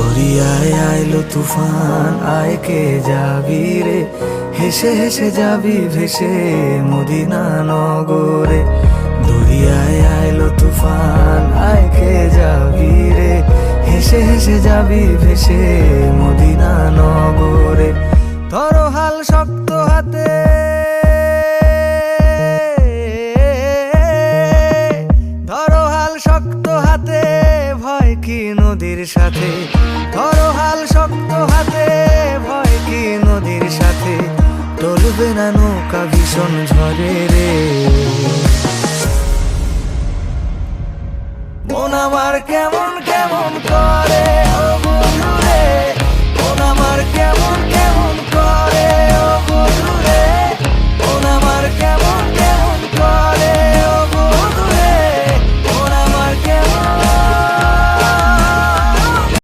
দরিয়ায় আইলো তুফান, আয় কে যাবি রে, হেসে হেসে যাবি ভেসে মদিনা নগরে। দরিয়ায় আইলো তুফান, আয় কে যাবি রে, হেসে হেসে যাবি ভেসে মদিনা নগরে। ধরো হাল শক্ত হাতে, ধরো হাল শক্ত হাতে, ভয় কি নদীর সাথে। ধরো হাল শক্ত হাতে, ভয় কি নদীর সাথে। টলবে না নৌকা ভীষণ ঝড়ে রে, মন আমার কেমন কেমন করে।